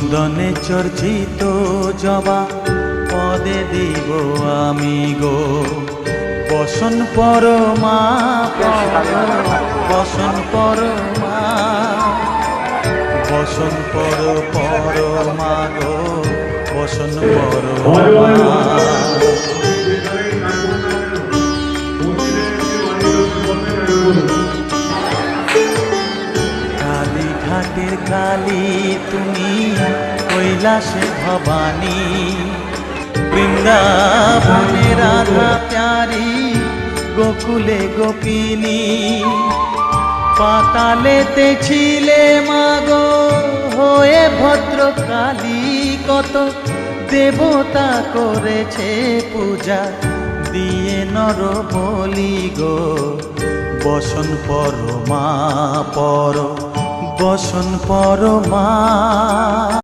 চন্দনে চর্চিত জবা পদে দিব আমি গো বসন পরমা বসন পরমা বসন পরমা গো বসন পরমা। কালী ঘাটের কালী তুমি কৈলাসে ভবানী বৃন্দাবনে রাধা প্যারি গোকুলে গোপিনী পাতালেতে ছিলে মাগো হয়ে ভদ্রকালী কত দেবতা করেছে পূজা দিয়ে নর বলি গো বসন পরমা বসন পরমা।